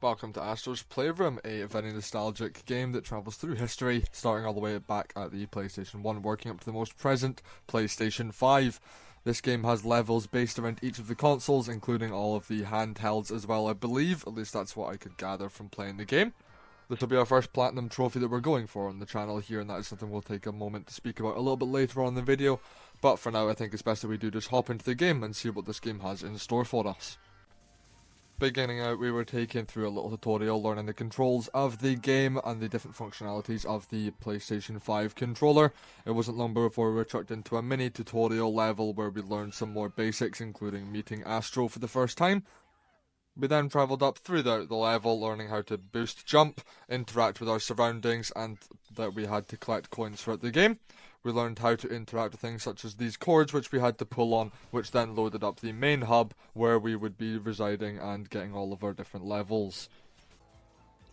Welcome to Astro's Playroom, a very nostalgic game that travels through history, starting all the way back at the PlayStation 1, working up to the most present PlayStation 5. This game has levels based around each of the consoles, including all of the handhelds as well, I believe. At least that's what I could gather from playing the game. This will be our first Platinum trophy that we're going for on the channel here, and that is something we'll take a moment to speak about a little bit later on in the video. But for now, I think it's best that we do just hop into the game and see what this game has in store for us. Beginning out, we were taken through a little tutorial learning the controls of the game and the different functionalities of the PlayStation 5 controller. It wasn't long before we were chucked into a mini tutorial level where we learned some more basics, including meeting Astro for the first time. We then travelled up through the level, learning how to boost jump, interact with our surroundings, and that we had to collect coins throughout the game. We learned how to interact with things such as these cords which we had to pull on, which then loaded up the main hub where we would be residing and getting all of our different levels.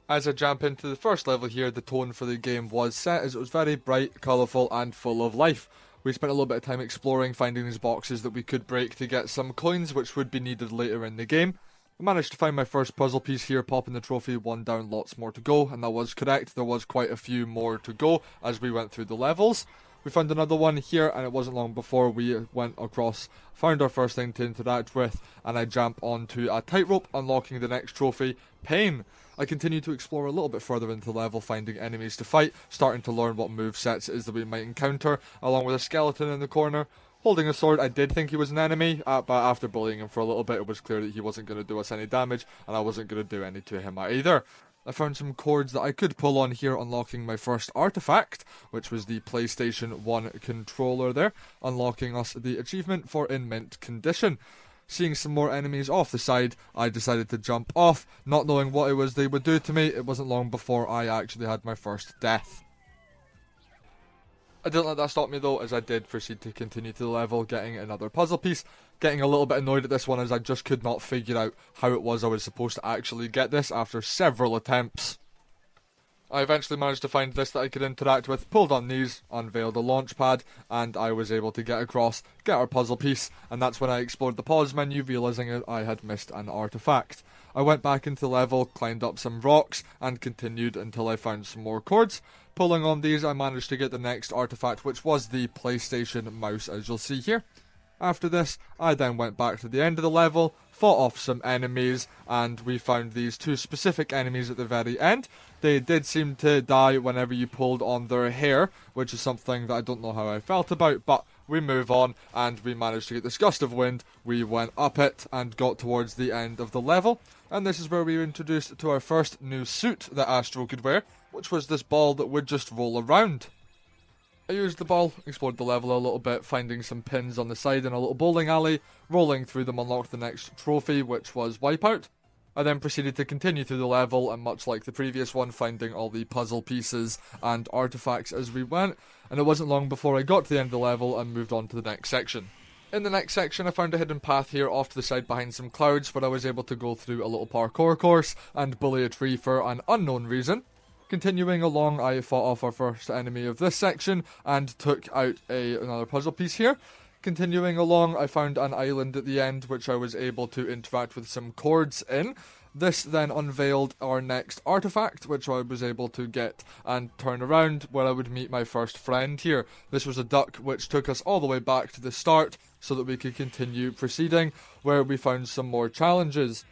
As I jump into the first level here, the tone for the game was set as it was very bright, colourful and full of life. We spent a little bit of time exploring, finding these boxes that we could break to get some coins which would be needed later in the game. I managed to find my first puzzle piece here, popping the trophy, one down, lots more to go, and that was correct. There was quite a few more to go as we went through the levels. We found another one here, and it wasn't long before we went across, found our first thing to interact with, and I jump onto a tightrope, unlocking the next trophy, Pain. I continue to explore a little bit further into the level, finding enemies to fight, starting to learn what movesets it is that we might encounter, along with a skeleton in the corner. Holding a sword, I did think he was an enemy, but after bullying him for a little bit, it was clear that he wasn't going to do us any damage, and I wasn't going to do any to him either. I found some cords that I could pull on here, unlocking my first artifact, which was the PlayStation 1 controller there, unlocking us the achievement for in mint condition. Seeing some more enemies off the side, I decided to jump off, not knowing what it was they would do to me. It wasn't long before I actually had my first death. I didn't let that stop me though, as I did proceed to continue to the level, getting another puzzle piece, getting a little bit annoyed at this one as I just could not figure out how it was I was supposed to actually get this after several attempts. I eventually managed to find this that I could interact with, pulled on these, unveiled a launch pad, and I was able to get across, get our puzzle piece, and that's when I explored the pause menu, realising I had missed an artifact. I went back into the level, climbed up some rocks, and continued until I found some more cords. Pulling on these, I managed to get the next artifact, which was the PlayStation mouse, as you'll see here. After this, I then went back to the end of the level, fought off some enemies, and we found these two specific enemies at the very end. They did seem to die whenever you pulled on their hair, which is something that I don't know how I felt about, but we move on, and we managed to get this gust of wind. We went up it and got towards the end of the level, and this is where we were introduced to our first new suit that Astro could wear, which was this ball that would just roll around. I used the ball, explored the level a little bit, finding some pins on the side in a little bowling alley, rolling through them unlocked the next trophy, which was Wipeout. I then proceeded to continue through the level, and much like the previous one, finding all the puzzle pieces and artifacts as we went, and it wasn't long before I got to the end of the level and moved on to the next section. In the next section, I found a hidden path here off to the side behind some clouds, where I was able to go through a little parkour course and bully a tree for an unknown reason. Continuing along, I fought off our first enemy of this section and took out another puzzle piece here. Continuing along, I found an island at the end which I was able to interact with some cords in. This then unveiled our next artifact, which I was able to get and turn around where I would meet my first friend here. This was a duck which took us all the way back to the start so that we could continue proceeding, where we found some more challenges.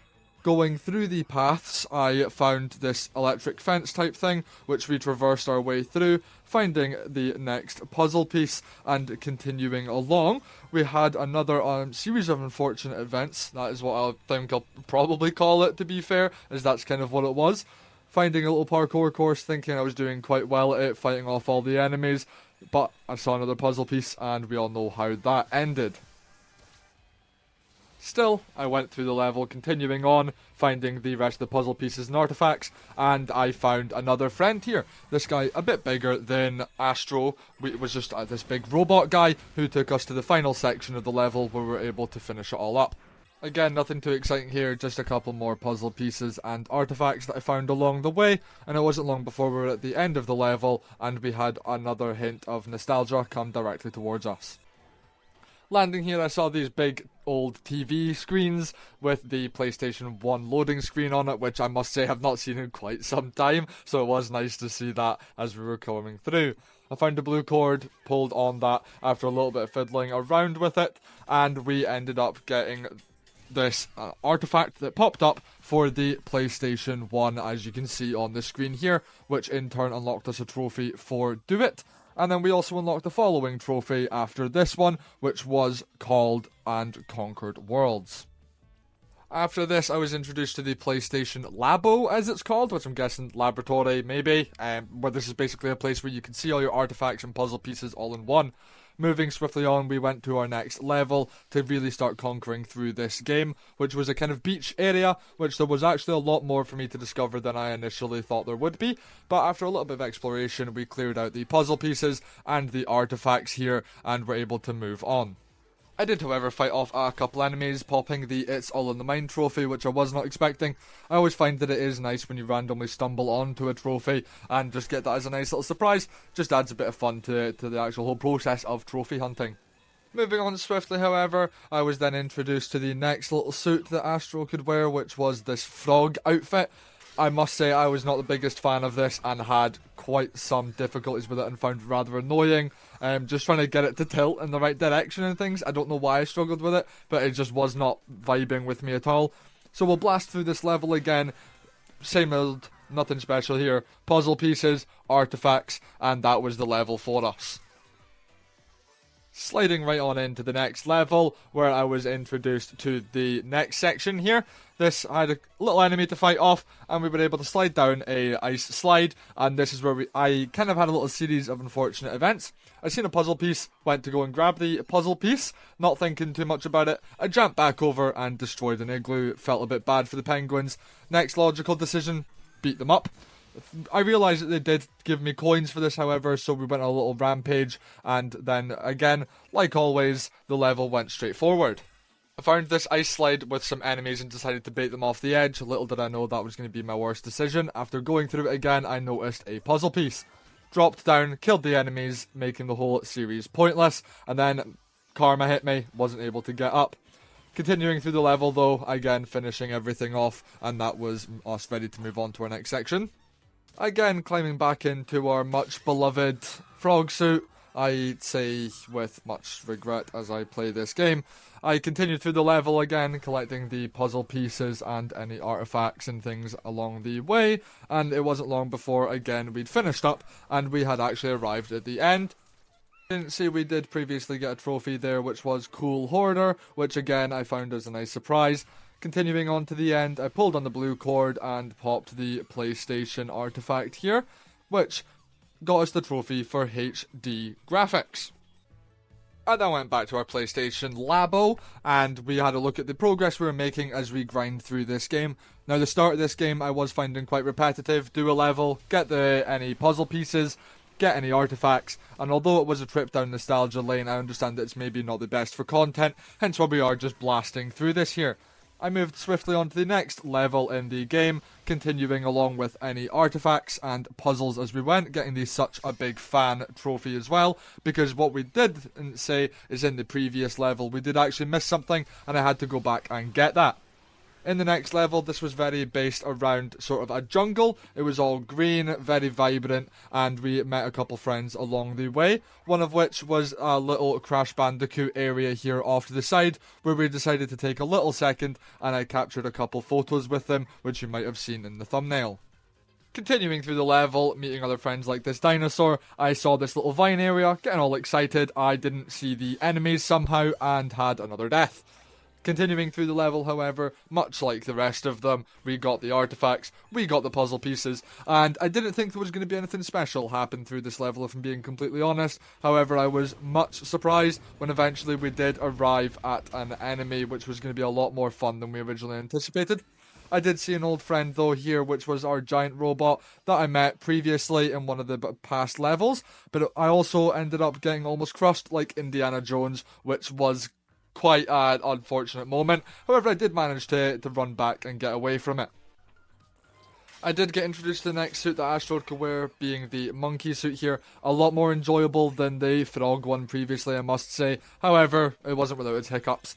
Going through the paths, I found this electric fence type thing, which we traversed our way through, finding the next puzzle piece, and continuing along, we had another series of unfortunate events. That is what I think I'll probably call it, to be fair, as that's kind of what it was. Finding a little parkour course, thinking I was doing quite well at it, fighting off all the enemies, but I saw another puzzle piece, and we all know how that ended. Still, I went through the level, continuing on, finding the rest of the puzzle pieces and artifacts, and I found another friend here. This guy, a bit bigger than Astro. It was just this big robot guy who took us to the final section of the level where we were able to finish it all up. Again, nothing too exciting here, just a couple more puzzle pieces and artifacts that I found along the way, and it wasn't long before we were at the end of the level, and we had another hint of nostalgia come directly towards us. Landing here, I saw these big old TV screens with the PlayStation 1 loading screen on it, which I must say have not seen in quite some time, so it was nice to see that as we were coming through. I found a blue cord, pulled on that after a little bit of fiddling around with it, and we ended up getting this artifact that popped up for the PlayStation 1, as you can see on the screen here, which in turn unlocked us a trophy for Do It. And then we also unlocked the following trophy after this one, which was called And Conquered Worlds. After this, I was introduced to the PlayStation Labo, as it's called, which I'm guessing laboratory, maybe, where this is basically a place where you can see all your artifacts and puzzle pieces all in one. Moving swiftly on, we went to our next level to really start conquering through this game, which was a kind of beach area, which there was actually a lot more for me to discover than I initially thought there would be. But after a little bit of exploration, we cleared out the puzzle pieces and the artifacts here, and were able to move on. I did, however, fight off a couple enemies, popping the It's All in the Mind trophy, which I was not expecting. I always find that it is nice when you randomly stumble onto a trophy and just get that as a nice little surprise. Just adds a bit of fun to the actual whole process of trophy hunting. Moving on swiftly, however, I was then introduced to the next little suit that Astro could wear, which was this frog outfit. I must say I was not the biggest fan of this and had quite some difficulties with it and found it rather annoying. Just trying to get it to tilt in the right direction and things. I don't know why I struggled with it, but it just was not vibing with me at all. So we'll blast through this level again. Same old, nothing special here. Puzzle pieces, artifacts, and that was the level for us. Sliding right on into the next level, where I was introduced to the next section here. This I had a little enemy to fight off, and we were able to slide down a ice slide, and this is where I kind of had a little series of unfortunate events. I seen a puzzle piece, went to go and grab the puzzle piece, not thinking too much about it. I jumped back over and destroyed an igloo. Felt a bit bad for the penguins. Next logical decision, beat them up. I realised that they did give me coins for this, however, so we went on a little rampage, and then again, like always, the level went straight forward. I found this ice slide with some enemies and decided to bait them off the edge. Little did I know that was going to be my worst decision. After going through it again, I noticed a puzzle piece. Dropped down, killed the enemies, making the whole series pointless, and then karma hit me, wasn't able to get up. Continuing through the level though, again finishing everything off, and that was us ready to move on to our next section. Again, climbing back into our much beloved frog suit, I'd say with much regret as I play this game. I continued through the level again, collecting the puzzle pieces and any artifacts and things along the way, and it wasn't long before, again, we'd finished up, and we had actually arrived at the end. Didn't see we did previously get a trophy there, which was Cool Hoarder, which again I found as a nice surprise. Continuing on to the end, I pulled on the blue cord and popped the PlayStation artifact here, which got us the trophy for HD graphics. I then went back to our PlayStation Labo, and we had a look at the progress we were making as we grind through this game. Now, the start of this game I was finding quite repetitive. Do a level, get any puzzle pieces, get any artifacts, and although it was a trip down nostalgia lane, I understand that it's maybe not the best for content, hence why we are just blasting through this here. I moved swiftly on to the next level in the game, continuing along with any artifacts and puzzles as we went, getting the Such a Big Fan trophy as well, because what we did say is in the previous level we did actually miss something, and I had to go back and get that. In the next level, this was very based around sort of a jungle. It was all green, very vibrant, and we met a couple friends along the way. One of which was a little Crash Bandicoot area here off to the side, where we decided to take a little second, and I captured a couple photos with them, which you might have seen in the thumbnail. Continuing through the level, meeting other friends like this dinosaur, I saw this little vine area, getting all excited. I didn't see the enemies somehow, and had another death. Continuing through the level, however, much like the rest of them, we got the artifacts, we got the puzzle pieces, and I didn't think there was going to be anything special happen through this level, if I'm being completely honest. However, I was much surprised when eventually we did arrive at an enemy, which was going to be a lot more fun than we originally anticipated. I did see an old friend though here, which was our giant robot that I met previously in one of the past levels, but I also ended up getting almost crushed like Indiana Jones, which was quite an unfortunate moment. However, I did manage to run back and get away from it. I did get introduced to the next suit that Astro could wear, being the monkey suit here. A lot more enjoyable than the frog one previously, I must say. However, it wasn't without its hiccups.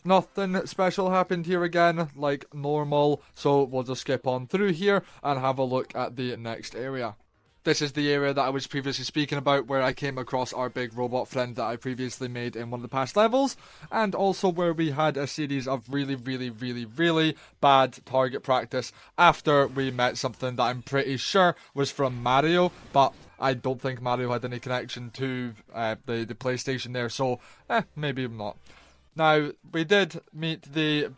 Nothing special happened here again, like normal, so we'll just skip on through here and have a look at the next area. This is the area that I was previously speaking about, where I came across our big robot friend that I previously made in one of the past levels, and also where we had a series of really bad target practice after we met something that I'm pretty sure was from Mario, but I don't think Mario had any connection to the PlayStation there, so maybe not. Now, we did meet the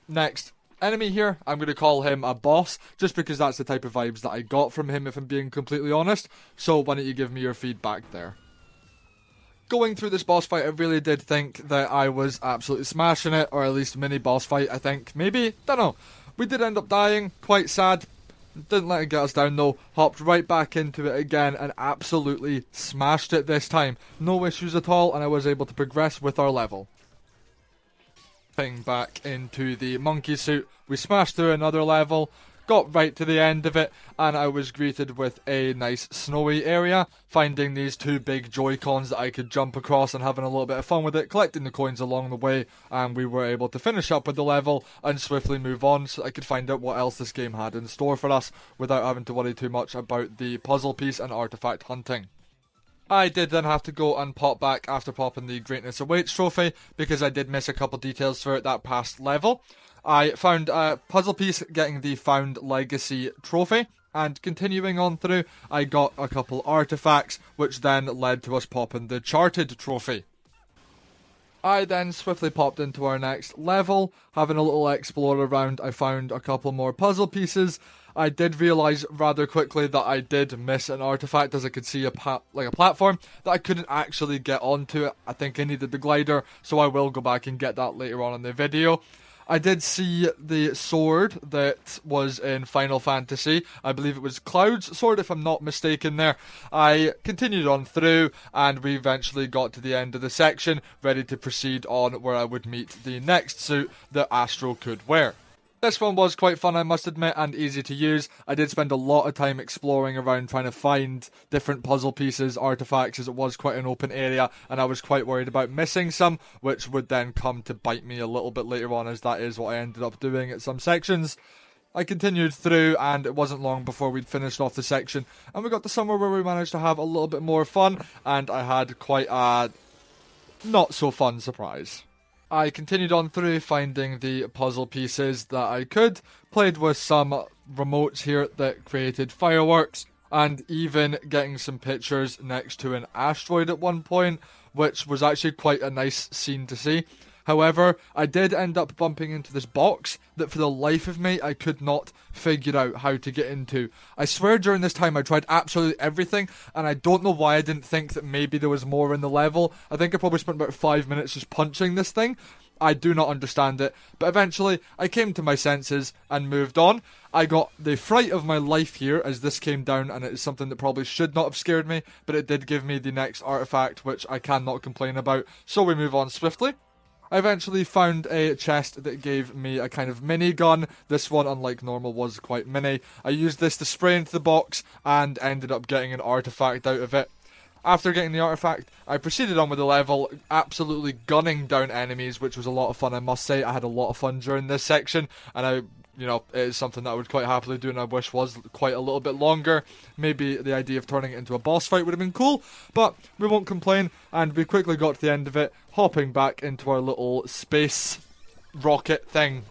next enemy here. I'm going to call him a boss, just because that's the type of vibes that I got from him, if I'm being completely honest. So why don't you give me your feedback there? Going through this boss fight, I really did think that I was absolutely smashing it, or at least mini boss fight, I think. Maybe? Don't know. We did end up dying, quite sad. Didn't let it get us down though. Hopped right back into it again and absolutely smashed it this time. No issues at all, and I was able to progress with our level. Back into the monkey suit, we smashed through another level, got right to the end of it, and I was greeted with a nice snowy area, finding these two big Joy-Cons that I could jump across and having a little bit of fun with it, collecting the coins along the way, and we were able to finish up with the level and swiftly move on so I could find out what else this game had in store for us without having to worry too much about the puzzle piece and artifact hunting. I did then have to go and pop back after popping the Greatness Awaits trophy, because I did miss a couple details throughout that past level. I found a puzzle piece getting the Found Legacy trophy, and continuing on through, I got a couple artifacts, which then led to us popping the Charted trophy. I then swiftly popped into our next level, having a little explore around. I found a couple more puzzle pieces. I did realise rather quickly that I did miss an artifact, as I could see a platform that I couldn't actually get onto it. I think I needed the glider, so I will go back and get that later on in the video. I did see the sword that was in Final Fantasy. I believe it was Cloud's sword, if I'm not mistaken there. I continued on through, and we eventually got to the end of the section, ready to proceed on where I would meet the next suit that Astro could wear. This one was quite fun, I must admit, and easy to use. I did spend a lot of time exploring around, trying to find different puzzle pieces, artifacts, as it was quite an open area, and I was quite worried about missing some, which would then come to bite me a little bit later on, as that is what I ended up doing at some sections. I continued through, and it wasn't long before we'd finished off the section, and we got to somewhere where we managed to have a little bit more fun, and I had quite a not so fun surprise. I continued on through, finding the puzzle pieces that I could, played with some remotes here that created fireworks, and even getting some pictures next to an asteroid at one point, which was actually quite a nice scene to see. However, I did end up bumping into this box that for the life of me I could not figure out how to get into. I swear during this time I tried absolutely everything, and I don't know why I didn't think that maybe there was more in the level. I think I probably spent about 5 minutes just punching this thing. I do not understand it, but eventually I came to my senses and moved on. I got the fright of my life here as this came down, and it is something that probably should not have scared me, but it did give me the next artifact, which I cannot complain about, so we move on swiftly. I eventually found a chest that gave me a kind of mini gun. This one, unlike normal, was quite mini. I used this to spray into the box and ended up getting an artifact out of it. After getting the artifact, I proceeded on with the level, absolutely gunning down enemies, which was a lot of fun, I must say. I had a lot of fun during this section, and it is something that I would quite happily do, and I wish was quite a little bit longer. Maybe the idea of turning it into a boss fight would have been cool, but we won't complain, and we quickly got to the end of it, hopping back into our little space rocket thing.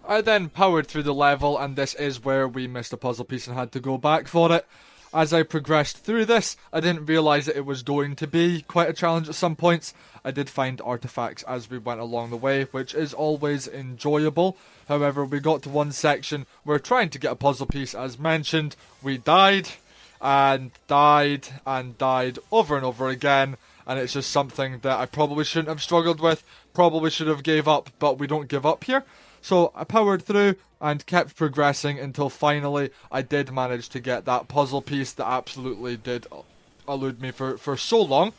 I then powered through the level, and this is where we missed a puzzle piece and had to go back for it. As I progressed through this, I didn't realise that it was going to be quite a challenge at some points. I did find artifacts as we went along the way, which is always enjoyable. However, we got to one section where, trying to get a puzzle piece as mentioned, we died and died and died over and over again, and it's just something that I probably shouldn't have struggled with, probably should have gave up, but we don't give up here. So I powered through and kept progressing until finally I did manage to get that puzzle piece that absolutely did elude me for so long.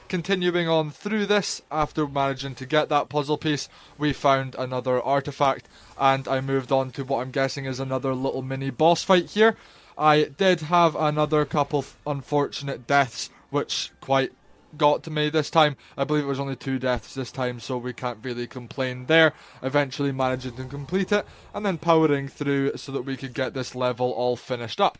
Continuing on through this, after managing to get that puzzle piece, we found another artifact, and I moved on to what I'm guessing is another little mini boss fight here. I did have another couple unfortunate deaths, which quite got to me this time. I believe it was only 2 deaths this time, so we can't really complain there. Eventually managing to complete it, and then powering through so that we could get this level all finished up.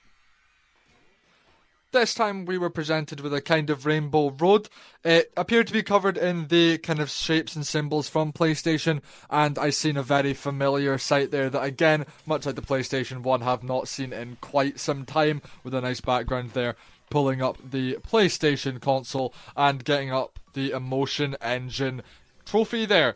This time we were presented with a kind of rainbow road. It appeared to be covered in the kind of shapes and symbols from PlayStation, and I seen a very familiar sight there that, again, much like the PlayStation 1, have not seen in quite some time, with a nice background there, pulling up the PlayStation console and getting up the Emotion Engine trophy there.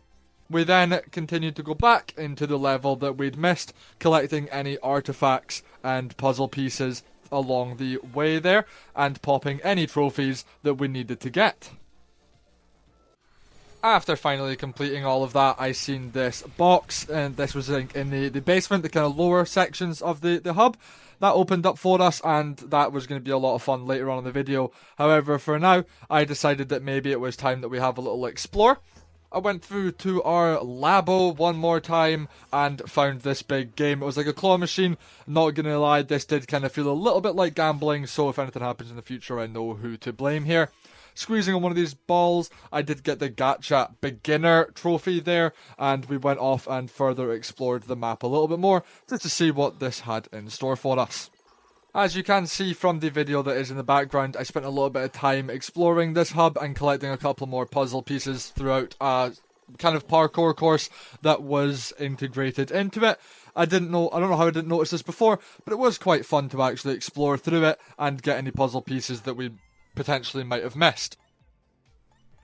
We then continued to go back into the level that we'd missed, collecting any artifacts and puzzle pieces along the way there, and popping any trophies that we needed to get. After finally completing all of that, I seen this box, and this was in the basement, the kind of lower sections of the hub. That opened up for us, and that was going to be a lot of fun later on in the video. However, for now, I decided that maybe it was time that we have a little explore. I went through to our labo one more time and found this big game. It was like a claw machine. Not gonna lie, this did kind of feel a little bit like gambling, so if anything happens in the future, I know who to blame here. Squeezing on one of these balls, I did get the Gacha Beginner trophy there, and we went off and further explored the map a little bit more, just to see what this had in store for us. As you can see from the video that is in the background, I spent a little bit of time exploring this hub and collecting a couple more puzzle pieces throughout a kind of parkour course that was integrated into it. I don't know how I didn't notice this before, but it was quite fun to actually explore through it and get any puzzle pieces that we potentially might have missed.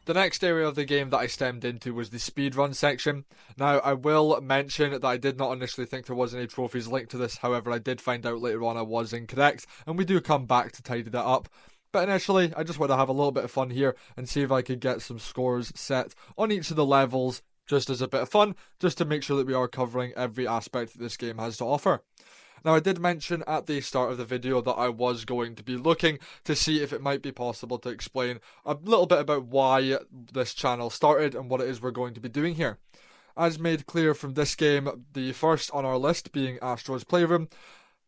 The next area of the game that I stemmed into was the speedrun section. Now, I will mention that I did not initially think there was any trophies linked to this, however I did find out later on I was incorrect, and we do come back to tidy that up. But initially, I just want to have a little bit of fun here and see if I could get some scores set on each of the levels, just as a bit of fun, just to make sure that we are covering every aspect that this game has to offer. Now, I did mention at the start of the video that I was going to be looking to see if it might be possible to explain a little bit about why this channel started and what it is we're going to be doing here. As made clear from this game, the first on our list being Astro's Playroom,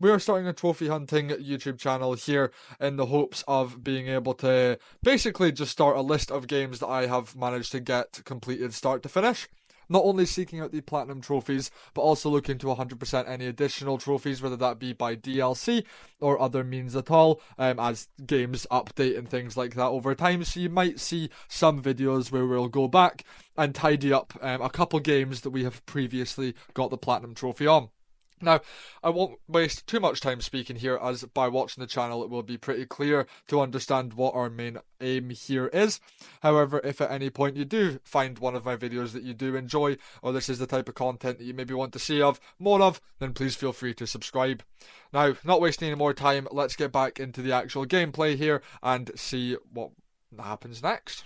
we are starting a trophy hunting YouTube channel here in the hopes of being able to basically just start a list of games that I have managed to get completed start to finish. Not only seeking out the platinum trophies, but also looking to 100% any additional trophies, whether that be by DLC or other means at all, as games update and things like that over time. So you might see some videos where we'll go back and tidy up a couple games that we have previously got the platinum trophy on. Now, I won't waste too much time speaking here, as by watching the channel it will be pretty clear to understand what our main aim here is. However, if at any point you do find one of my videos that you do enjoy, or this is the type of content that you maybe want to see more of, then please feel free to subscribe. Now, not wasting any more time, let's get back into the actual gameplay here and see what happens next.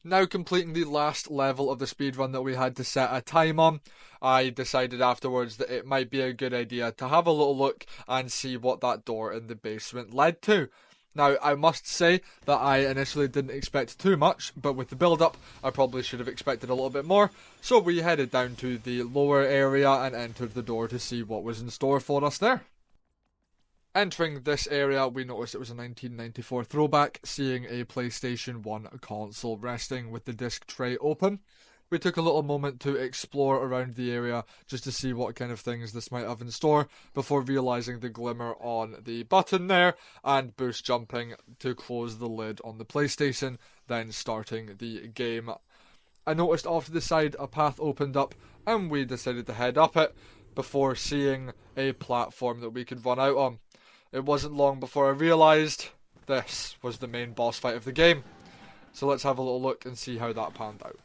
Now completing the last level of the speedrun that we had to set a time on, I decided afterwards that it might be a good idea to have a little look and see what that door in the basement led to. Now, I must say that I initially didn't expect too much, but with the build-up, I probably should have expected a little bit more. So we headed down to the lower area and entered the door to see what was in store for us there. Entering this area, we noticed it was a 1994 throwback, seeing a PlayStation 1 console resting with the disc tray open. We took a little moment to explore around the area just to see what kind of things this might have in store before realising the glimmer on the button there and boost jumping to close the lid on the PlayStation, then starting the game. I noticed off to the side a path opened up and we decided to head up it before seeing a platform that we could run out on. It wasn't long before I realised this was the main boss fight of the game. So let's have a little look and see how that panned out.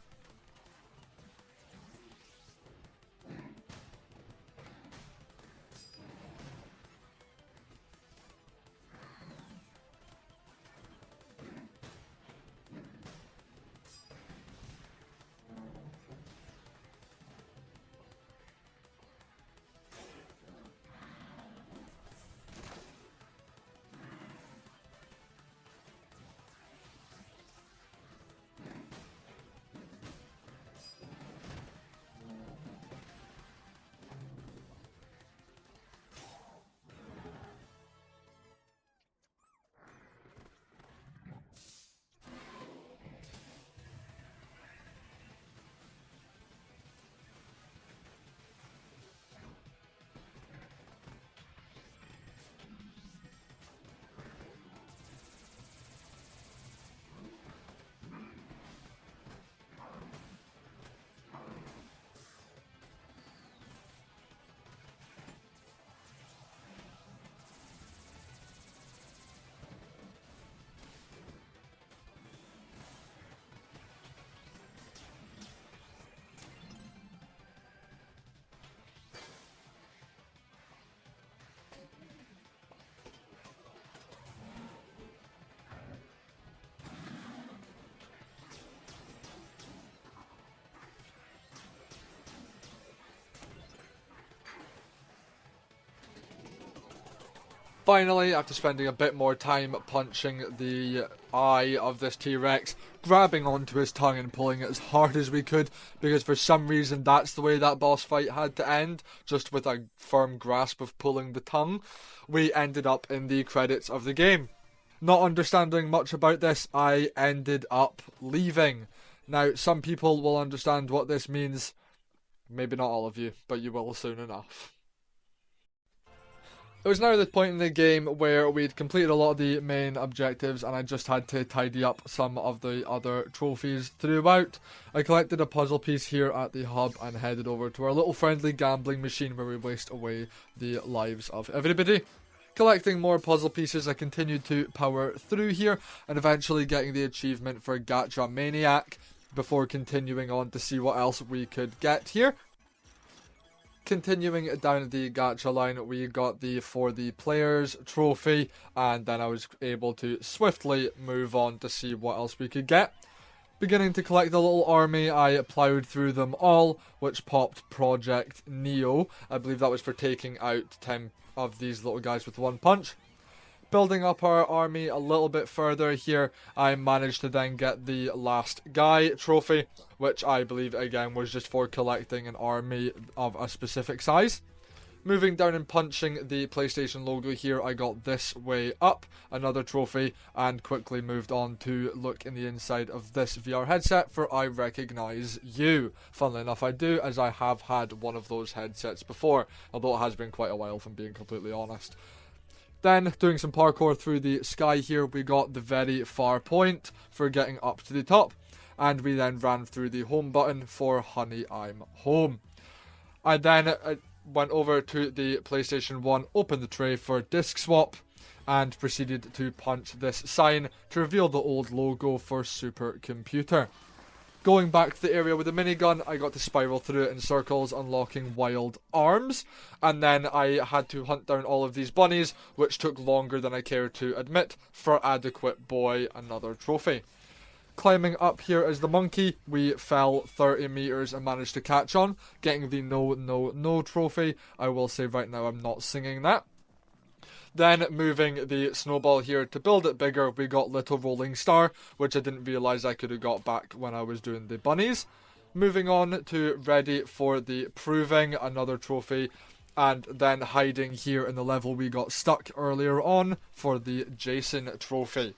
Finally, after spending a bit more time punching the eye of this T-Rex, grabbing onto his tongue and pulling it as hard as we could, because for some reason that's the way that boss fight had to end, just with a firm grasp of pulling the tongue, we ended up in the credits of the game. Not understanding much about this, I ended up leaving. Now, some people will understand what this means, maybe not all of you, but you will soon enough. It was now the point in the game where we'd completed a lot of the main objectives and I just had to tidy up some of the other trophies throughout. I collected a puzzle piece here at the hub and headed over to our little friendly gambling machine where we waste away the lives of everybody. Collecting more puzzle pieces, I continued to power through here and eventually getting the achievement for Gacha Maniac before continuing on to see what else we could get here. Continuing down the gacha line, we got the For the Players trophy, and then I was able to swiftly move on to see what else we could get. Beginning to collect the little army, I ploughed through them all, which popped Project Neo. I believe that was for taking out 10 of these little guys with one punch. Building up our army a little bit further here, I managed to then get the Last Guy trophy, which I believe again was just for collecting an army of a specific size. Moving down and punching the PlayStation logo here, I got This Way Up, another trophy, and quickly moved on to look in the inside of this VR headset for I Recognize You. Funnily enough I do, as I have had one of those headsets before, although it has been quite a while if I'm being completely honest. Then, doing some parkour through the sky here, we got the very far point for getting up to the top. And we then ran through the home button for Honey, I'm Home. I then went over to the PlayStation 1, opened the tray for disc swap, and proceeded to punch this sign to reveal the old logo for Supercomputer. Going back to the area with the minigun, I got to spiral through it in circles, unlocking Wild Arms, and then I had to hunt down all of these bunnies, which took longer than I care to admit, for Adequate Boy, another trophy. Climbing up here as the monkey, we fell 30 meters and managed to catch on, getting the No No No trophy. I will say right now I'm not singing that. Then moving the snowball here to build it bigger, we got Little Rolling Star, which I didn't realise I could have got back when I was doing the bunnies. Moving on to ready for the Proving, another trophy, and then hiding here in the level we got stuck earlier on for the Jason trophy.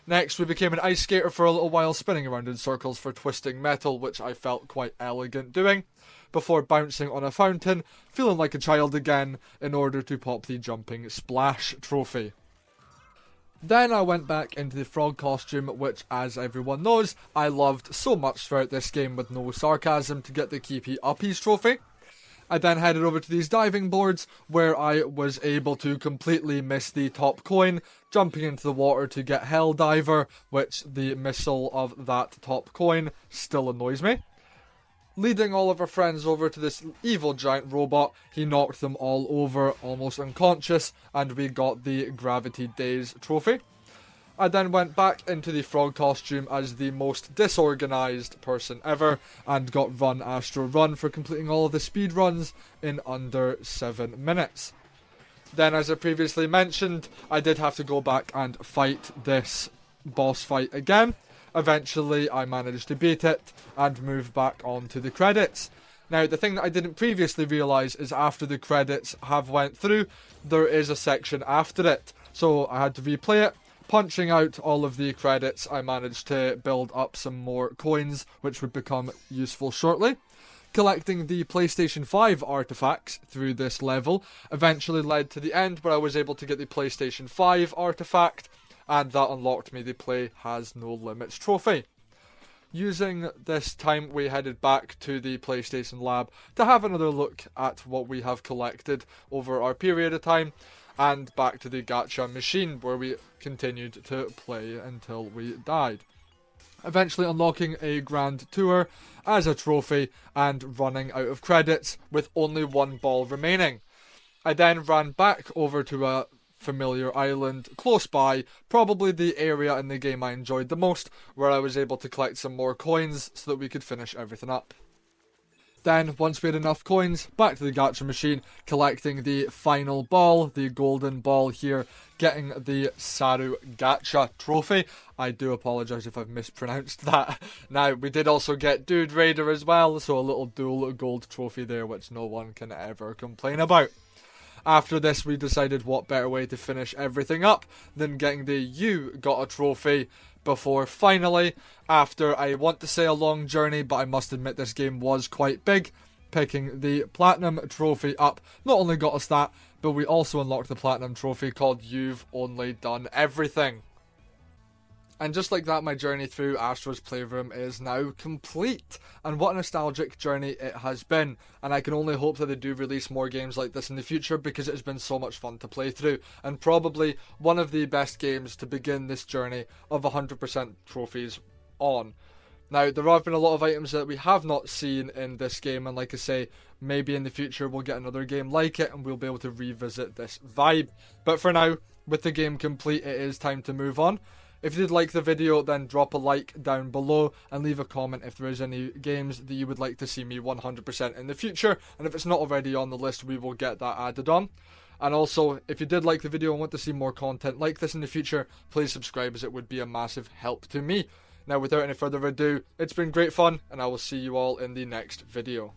Next, we became an ice skater for a little while, spinning around in circles for twisting metal, which I felt quite elegant doing, before bouncing on a fountain, feeling like a child again, in order to pop the Jumping Splash trophy. Then I went back into the frog costume, which, as everyone knows, I loved so much throughout this game with no sarcasm, to get the Keepy Uppies trophy. I then headed over to these diving boards, where I was able to completely miss the top coin, jumping into the water to get Hell Diver, which the missile of that top coin still annoys me. Leading all of our friends over to this evil giant robot, he knocked them all over, almost unconscious, and we got the Gravity Daze trophy. I then went back into the frog costume as the most disorganized person ever, and got Run Astro Run for completing all of the speed runs in under 7 minutes. Then, as I previously mentioned, I did have to go back and fight this boss fight again. Eventually, I managed to beat it and move back on to the credits. Now, the thing that I didn't previously realise is after the credits have went through, there is a section after it. So I had to replay it. Punching out all of the credits, I managed to build up some more coins, which would become useful shortly. Collecting the PlayStation 5 artifacts through this level eventually led to the end where I was able to get the PlayStation 5 artifact, and that unlocked me the Play Has No Limits trophy. Using this time, we headed back to the PlayStation Lab to have another look at what we have collected over our period of time, and back to the gacha machine where we continued to play until we died. Eventually unlocking a grand tour as a trophy and running out of credits with only one ball remaining. I then ran back over to a familiar island close by, probably the area in the game I enjoyed the most, where I was able to collect some more coins so that we could finish everything up. Then, once we had enough coins, back to the gacha machine, collecting the final ball, the golden ball here, getting the Saru gacha trophy. I do apologise if I've mispronounced that. Now, we did also get Dude Raider as well, so a little dual gold trophy there, which no one can ever complain about. After this, we decided what better way to finish everything up than getting the You Got a Trophy before finally, after I want to say a long journey, but I must admit this game was quite big, picking the Platinum Trophy up. Not only got us that, but we also unlocked the Platinum Trophy called You've Only Done Everything. And just like that, my journey through Astro's Playroom is now complete. And what a nostalgic journey it has been. And I can only hope that they do release more games like this in the future, because it has been so much fun to play through. And probably one of the best games to begin this journey of 100% trophies on. Now, there have been a lot of items that we have not seen in this game, and like I say, maybe in the future we'll get another game like it and we'll be able to revisit this vibe. But for now, with the game complete, it is time to move on. If you did like the video, then drop a like down below and leave a comment if there is any games that you would like to see me 100% in the future. And if it's not already on the list, we will get that added on. And also, if you did like the video and want to see more content like this in the future, please subscribe, as it would be a massive help to me. Now, without any further ado, it's been great fun, and I will see you all in the next video.